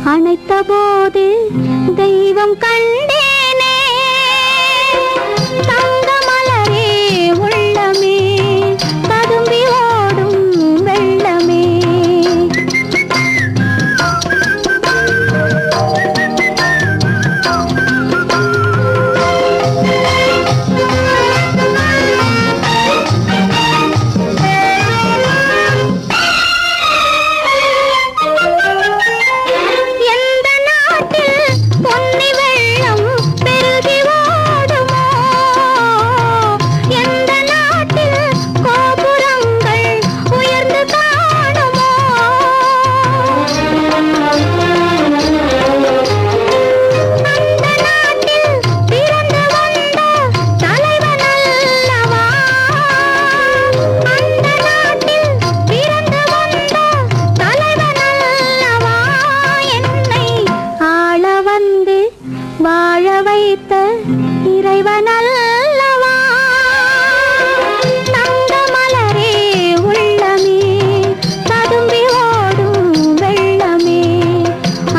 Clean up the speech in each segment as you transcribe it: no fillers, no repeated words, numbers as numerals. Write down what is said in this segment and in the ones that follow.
அணைத்த போது தெய்வம் கண்டேனே தங்க மலரே உள்ளமே ததும்பி ஓடும் வெள்ளமே வாழ வைத்த இறைவனல்லவா தங்க மலரே உள்ளமே ததும்பி ஓடும் வெள்ளமே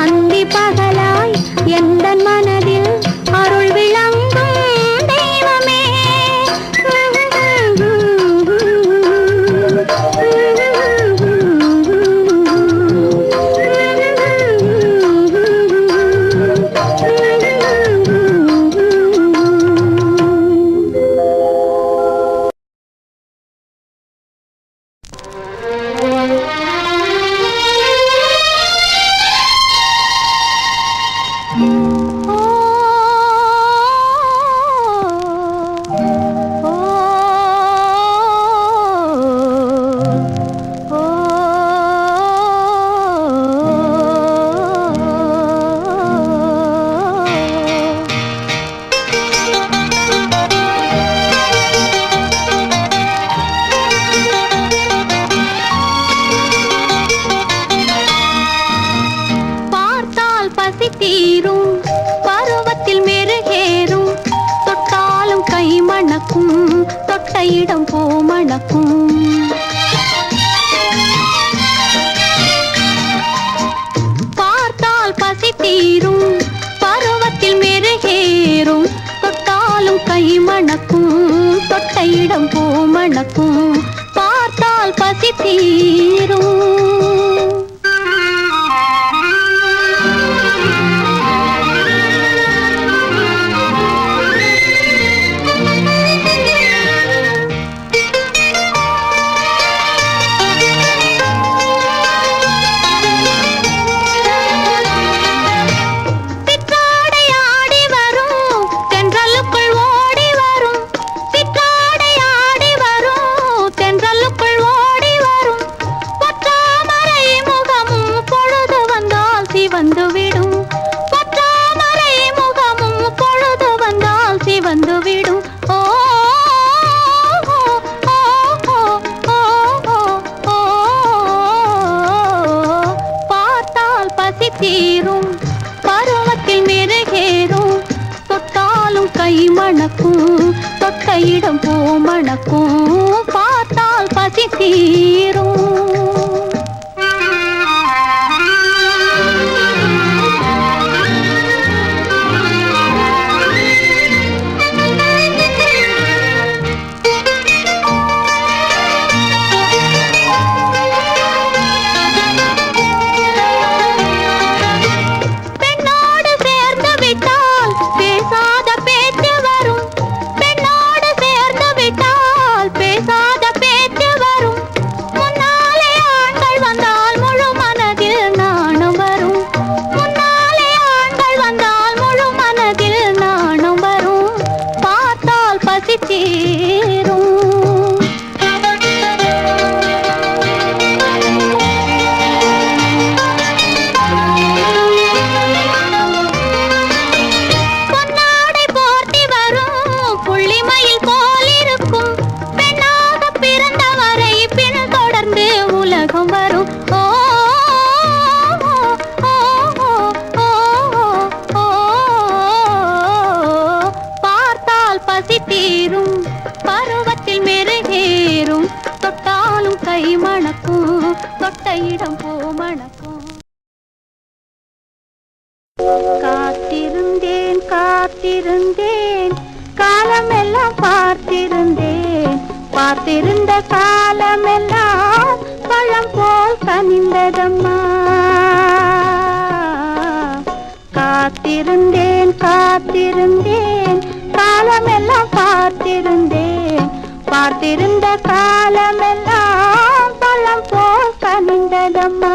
அந்தி பகலாய் எந்தன் மனதில் அருள் விளங்கும் தெய்வமே தீரும் பருவத்தில் மெருகேறும் தொட்டாலும் கை மணக்கும் தொட்ட இடம் போ மணக்கும் பார்த்தால் பசி தீரும் பருவத்தில் மெருகேறும் தொட்டாலும் கை மணக்கும் தொட்ட இடம் போ மணக்கும் பார்த்தால் பசி தீரும் வந்துவிடும் பற்றாமரை முகமும் பொழுது வந்தால் சிவந்துவிடும் ஓ பார்த்தால் பசி தீரும் பருவத்தில் மெருகேறும் தொட்டாலும் கை மணக்கும் தொட்ட இடம் போ மணக்கும் பார்த்தால் பசி தீரும் பசி தீரும் பருவத்தில் மெருகேறும் தொட்டாலும் கை மணக்கும் தொட்ட இடம் போ மணக்கும் காத்திருந்தேன் காலமெல்லாம் பார்த்திருந்தேன் பார்த்திருந்த காலமெல்லாம் பழம் போல் கனிந்ததம்மா காத்திருந்தேன் காத்திருந்தேன் காலமெல்லாம் பார்த்திருந்தேன் பார்த்திருந்த காலமெல்லாம் பழம் போல் கனிந்ததம்மா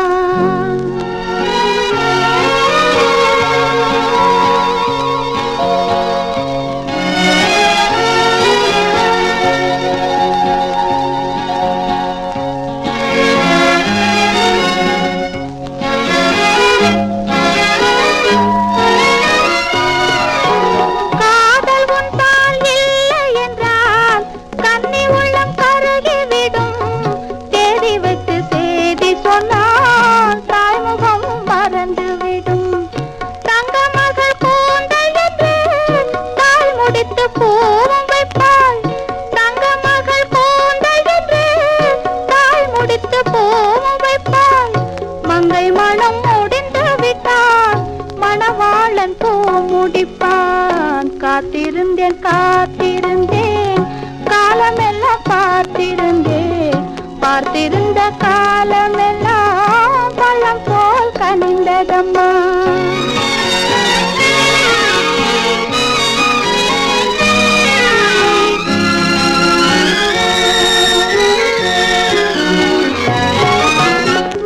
காத்திருந்தேன் காத்திருந்தேன் காலமெல்லாம் பார்த்திருந்தேன் பார்த்திருந்த காலமெல்லாம் பழம் போல் கனிந்ததம்மா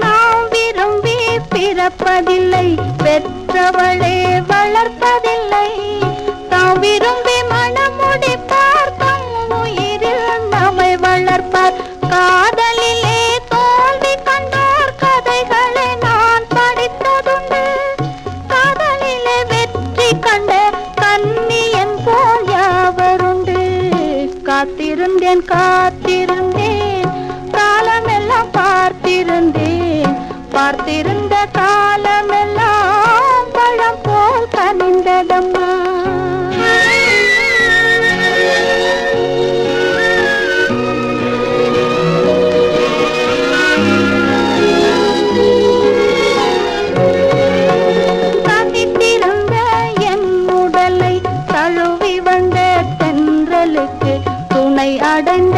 நாம் விரும்பி பிறப்பதில்லை பெற்றவளே வளர்ப்பதில்லை விரும்பி மனமுடி பார்க்கும் உயிரில் நம்மை வளர்ப்பார் காதலிலே தோல்வி கண்டோர் கதைகளை நான் படித்ததுண்டு காதலிலே வெற்றி கண்ட கன்னியன் போல் யாவருண்டு காத்திருந்தேன் காத்திருந்தேன் காலமெல்லாம் பார்த்திருந்தேன் பார்த்திருந்த காலமெல்லாம் பழம் போல் கனிந்ததம்மா அடைந்த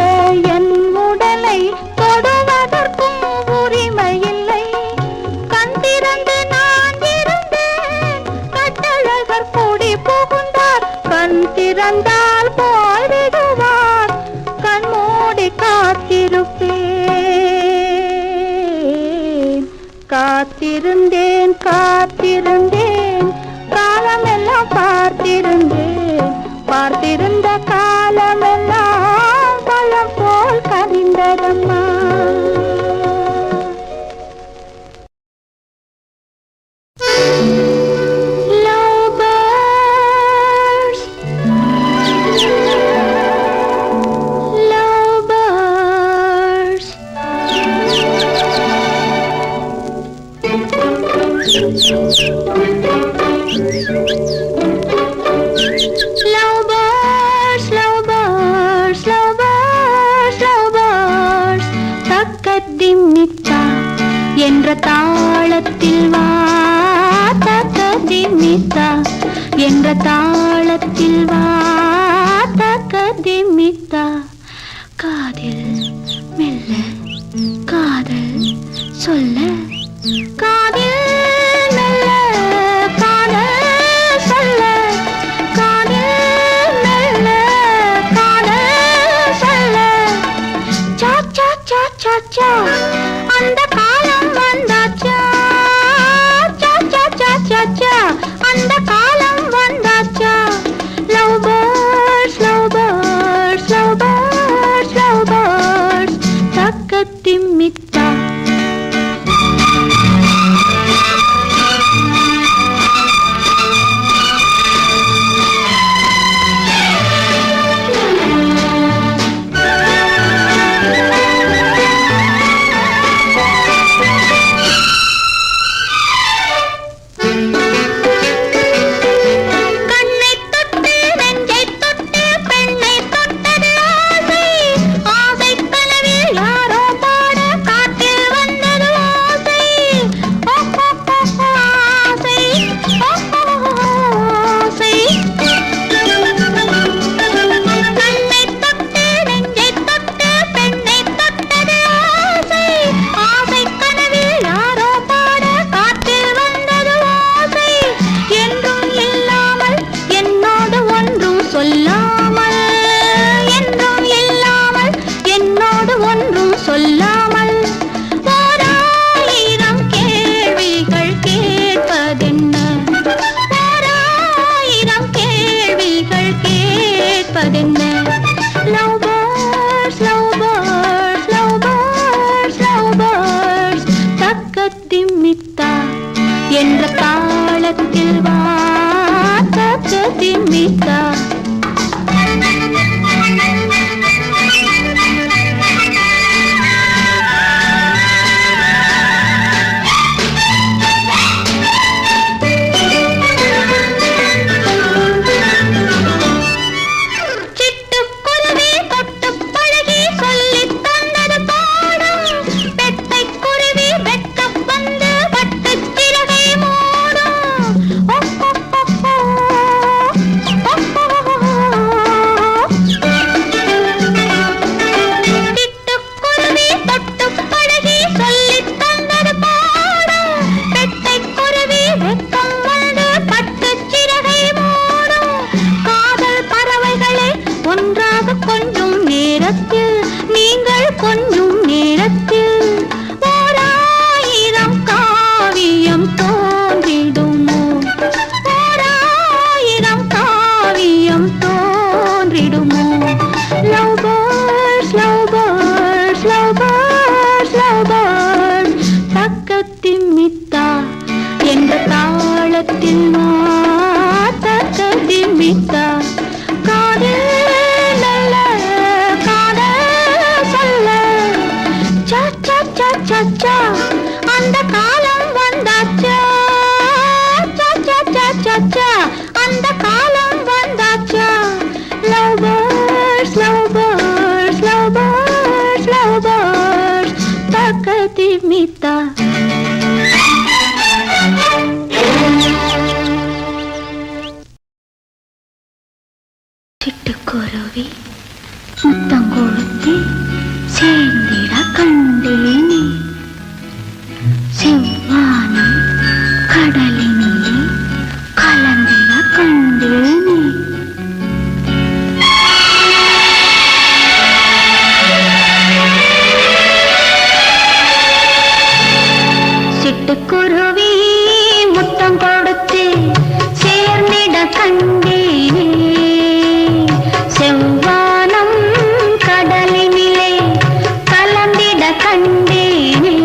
என் உடலை தொடுவதற்கும் உரிமை இல்லை கண் திறந்து நான் இருந்தேன் கட்டழகர் கூடி புகுந்தார் கண் திறந்தால் போய்விடுவார் கண் மூடி காத்திருப்பேன் காத்திருந்தேன் காத்திருந்தேன் காலமெல்லாம் பார்த்திருந்தேன் பார்த்திருந்த காலமெல்லாம் பழம் போல் கனிந்ததம்மா என்ற தாளத்தில் வா தக்கதிமித்தா என்ற தாளத்தில் வா தக்கதிமித்தா காதில் மெல்ல காதல் சொல்ல காதில் மெல்ல காதல் சொல்ல காதில் மெல்ல காதல் சொல்ல சா சா சா சா சா அந்த காலம் வந்தாச்சா சா சா சா சா சா அந்த காலம் வந்தாச்சா love birds love birds love birds love birds தக்கத்திமித்தா சச்சா அந்த காலம் வந்தாச்சா சச்சா அந்த காலம் வந்தாச்சா love birds love birds love birds love birds தக்கதி மித்தா சிட்டுக்குருவி முத்தம் கொடுத்து சேர்ந்திட கண்டேனே செவ்வானம் கடலினிலே கலந்திட கண்டேனே சிட்டுக்குருவி முத்தம் கொடுத்து சேர்ந்திட கண்டேனே செவ்வானம் கடலினிலே கலந்திட கண்டேனே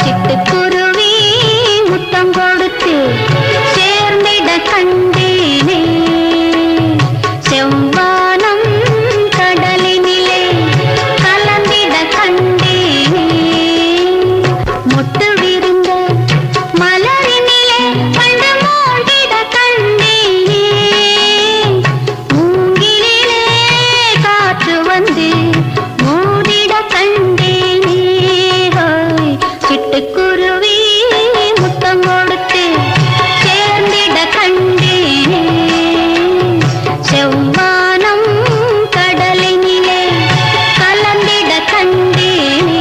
சிட்டுக்குருவி முத்தம் கொடுத்து சேர்ந்திட கண்டேனே செவ்வானம் கடலினிலே கலந்திட கண்டேனே மொட்டு விரிந்த மலரினிலே பண்டு மூடிட கண்டேனே மூங்கிலே காற்று வந்து மூடிட கண்டேனே சிட்டுக்குருவி முத்தம் கொடுத்து சேர்ந்திட கண்டேனே செவ்வானம் கடலினிலே கலந்திட கண்டேனே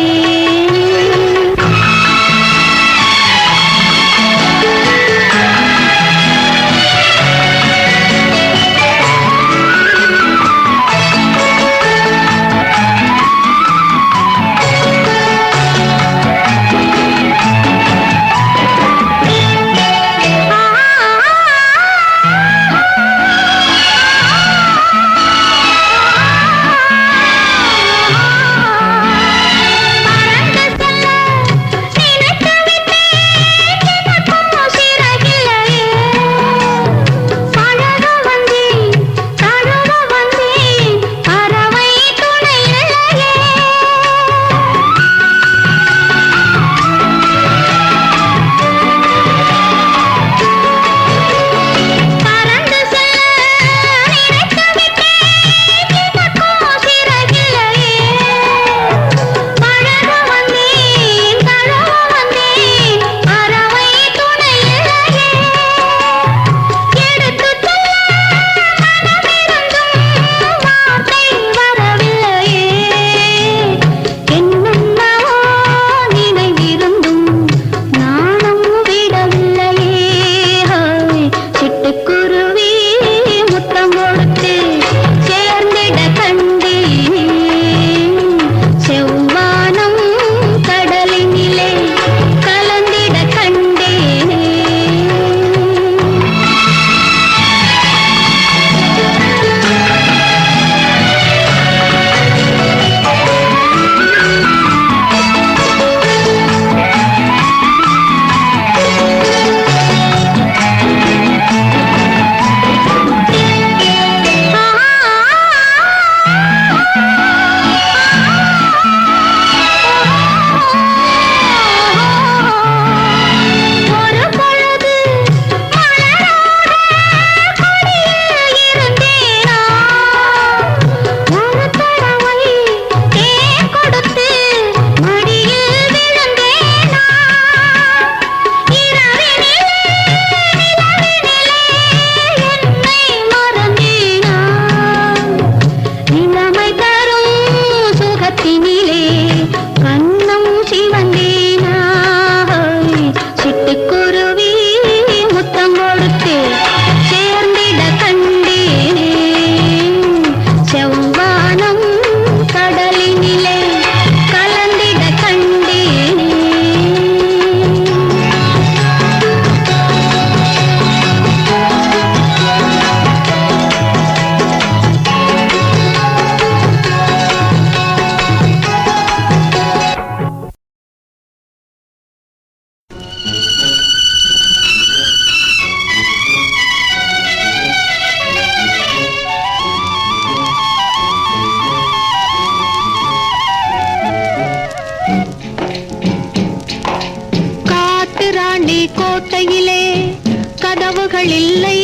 கதவுகள் இல்லை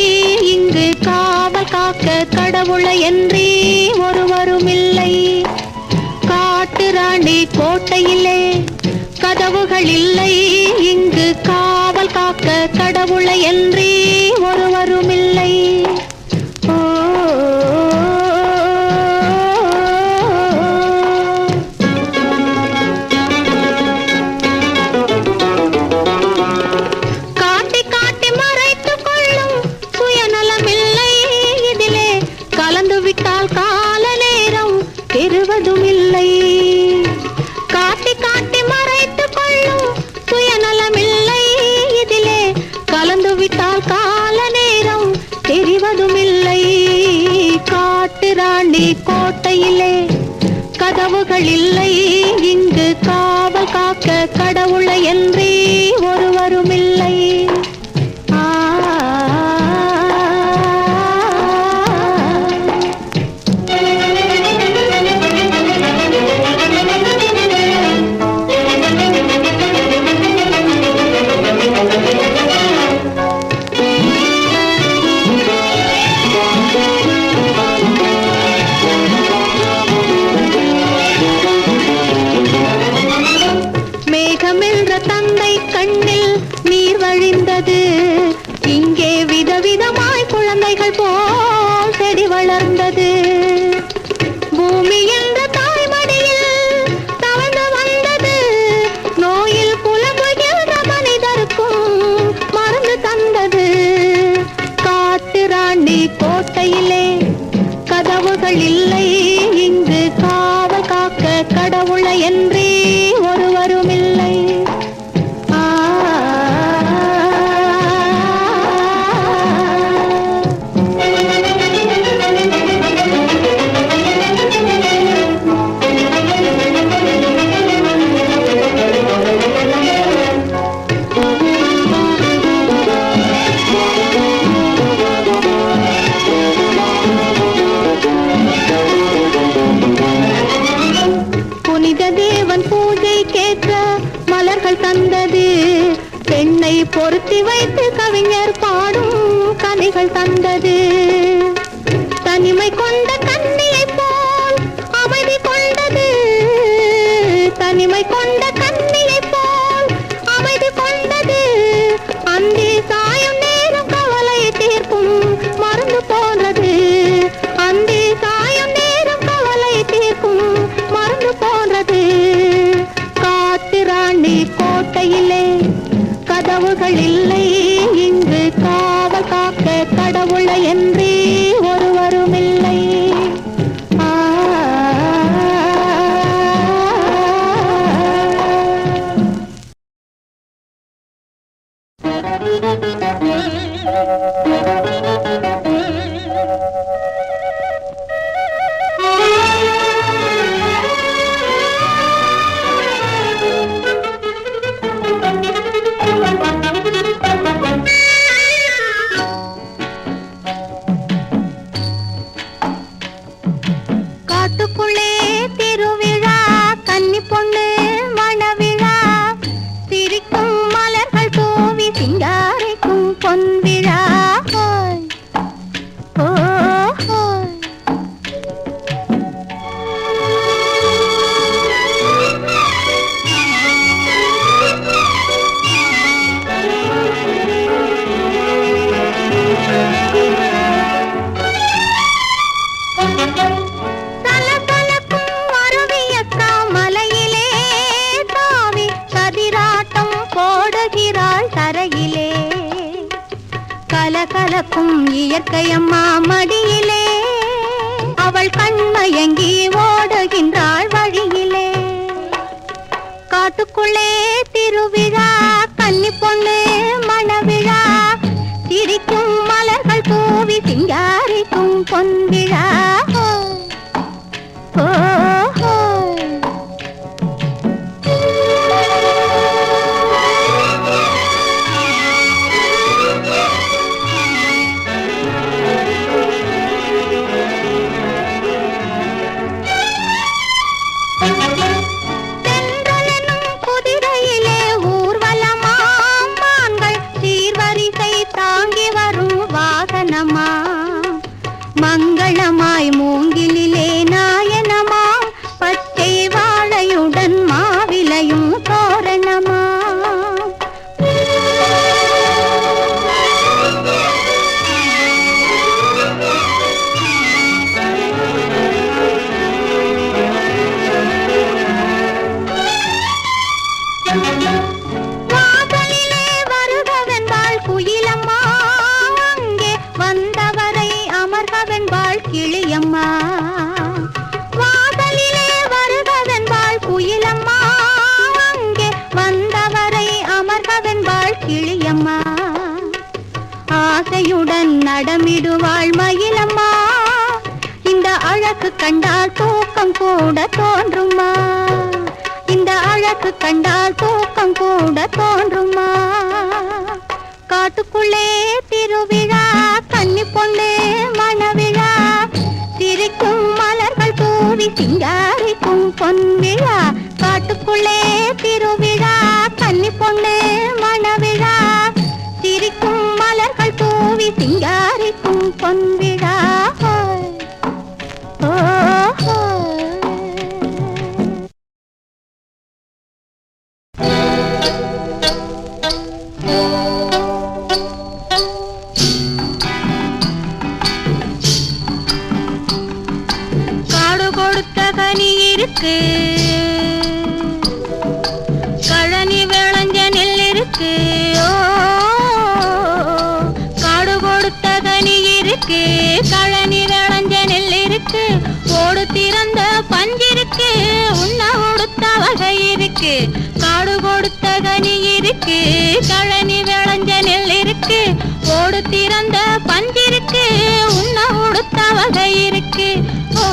இங்கு காவல் காக்க கடவுளை என்றே ஒருவரும் இல்லை. காட்டு ராணி கோட்டையிலே கதவுகள் இல்லை இங்கு காவல் காக்க கடவுளை என்றே ஒருவரும் இல்லை. காட்டி காட்டி மறைத்துக் கொள்ளும் சுயநலமில்லை இதிலே, கலந்து விட்டால் கால நேரம் பெறுவதும் இல்லை. காட்டி காட்டி மறைத்துக் கொள்ளும் சுயநலமில்லை இதிலே, கலந்து விட்டால் கால நேரம் தெரிவதும் இல்லை. காட்டு ராணி கோட்டையிலே கதவுகள் இல்லை இங்கு காவல் காக்க கடவுளை என்றே ஒருவரும் இல்லை. தந்தை கண்ணில் நீர் வழிந்தது, இங்கே விதவிதமாய் குழந்தைகள் போல் செடி வளர்ந்தது. பூமி என்ற தாய்மடியில் தவழ்ந்து வந்தது, நோயில் புலம்புகின்ற மனிதருக்கும் மருந்து தந்தது. காட்டு ராணி கோட்டையிலே கதவுகள் இல்லை இங்கு காவல் காக்க கடவுளை என்றே ஒருவரும் இல்லை. மலர்கள் தந்தது, பெண்ணை பொருத்தி வைத்து கவிஞர் பாடும் கதைகள் தந்தது. தனிமை கொண்ட கண்ணியை போல் அமைதி கொண்டது, தனிமை கொண்ட கண்ணியை போல் அமைதி கொண்டது. அந்தி சாயும் நேரம் கவலையை தீர்க்கும் மருந்து போன்றது, அந்தி சாயும் நேரம் கவலையை தீர்க்கும் மருந்து போன்றது. காட்டு ராணி கோட்டையிலே கதவுகள் இல்லை இங்கு காவல் காக்க கடவுளை என்றே ஒருவரும் இல்லை. காட்டுக்குள்ளே திருவிழா, கன்னி பொண்ணு மணவிழா, சிரிக்கும் மலர்கள் தூவி சிங்காரிக்கும் பொன்விழா. கலகலக்கும் இயற்கையம்மா மடியிலே, அவள் கண்மயங்கி ஓடுகின்றாள் வழியிலே. காட்டுக்குள்ளே திருவிழா, கன்னி பொண்ணு மணவிழா, சிரிக்கும் மலர்கள் தூவி சிங்காரிக்கும் பொன்விழா. தாங்கி வரும் ஆடிடுவாள் மயிலம்மா. இந்த அழகு கண்டால் தூக்கம் கூட தோன்றுமா? இந்த அழகு கண்டால் தூக்கம் கூட தோன்றுமா? காட்டுக்குள்ளே திருவிழா, கன்னி பொண்ணு மணவிழா, சிரிக்கும் மலர்கள் தூவி சிங்காரிக்கும் பொன்விழா. காட்டுக்குள்ளே திருவிழா, கன்னி பொண்ணு மணவிழா, சிரிக்கும் மலர்கள் தூவி சிங்காரிக்கும் பொன்விழா. காடு கொடுத்த கனி இருக்கு, கழனி விளைஞ்ச நெல் இருக்கு. காடு கொடுத்த கனி இருக்கு, கழனி விளைஞ்ச நெல் இருக்கு. ஓடு திறந்த பஞ்சிருக்கு, உண்ண உடுத்த வகை இருக்கு. காடு கொடுத்த கனி இருக்கு, கழனி விளைஞ்ச நெல் இருக்கு. ஓடு திறந்த பஞ்சிருக்கு, உண்ண உடுத்த வகை இருக்கு. ஓ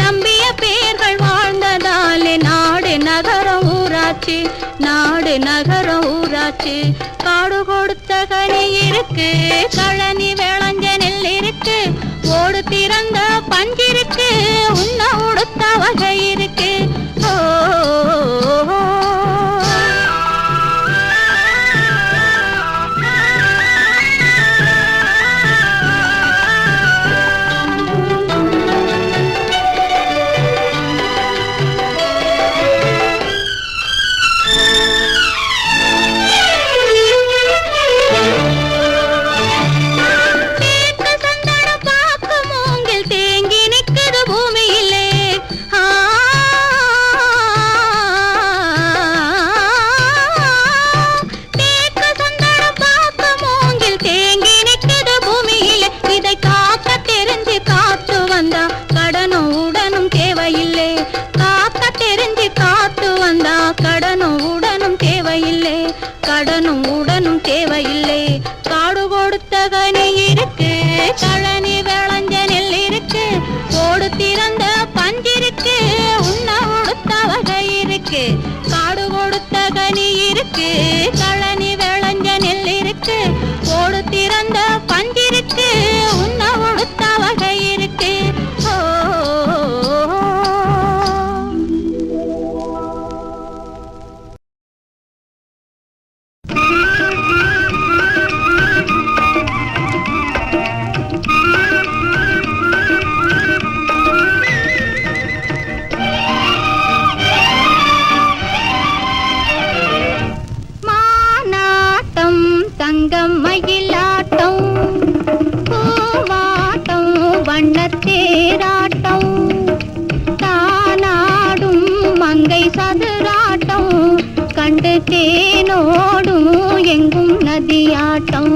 நம்பிய பேர்கள் வாழ்ந்ததாலே நாடு நகரம் ஊராட்சி, நாடு நகரம் ஊராட்சி. காடு கொடுத்த கனி இருக்கு, கழனி விளைஞ்ச நெல் இருக்கு. ஓடு திறந்த பஞ்சிருக்கு, உண்ண உடுத்த வகை இருக்கு. ஓ கடனும் உடனும் தேவையில்லை. காடு கொடுத்த கனி இருக்கு, கழனி விளைஞ்ச நெல் இருக்கு. ஓடு திறந்த பஞ்சிருக்கு, உண்ண உடுத்த வகை இருக்கு. காடு கொடுத்த கனி இருக்கு, கழனி விளைஞ்ச நெல் இருக்கு. ஓடு திறந்த பஞ்சிருக்கு, உண்ண உடுத்த வகை இருக்கு. ஓ தங்கம் மயிலாட்டம், பூவாட்டம், வண்ணத்தேராட்டம், தானாடும் மங்கை சதுராட்டம், கண்டு தேனோடும் எங்கும் நதியாட்டம்.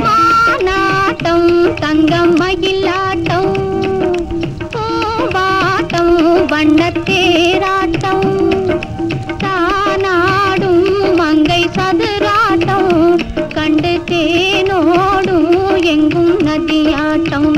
மானாட்டம் தங்கம் மயிலாட்டம், பூவாட்டம், வண்ணத்தேராட்டம், தானாடும் மங்கை சதுராட்டம், கண்டு தேனோடும் எங்கும் நதியாட்டம்.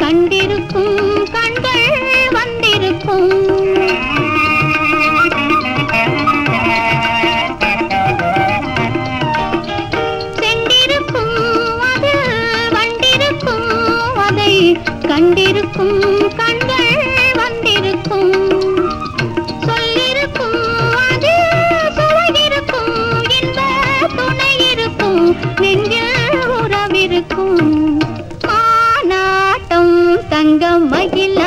கண்டிருக்கும் கண்கள் வந்திருக்கும். கண்டிருக்கும் கண்கள் வந்திருக்கும் சொல்லிருக்கும் அது சுவையிருக்கும் இன்ப துணை இருக்கும் நெஞ்சில் உறவிருக்கும் மானாட்டம் தங்க மகிழ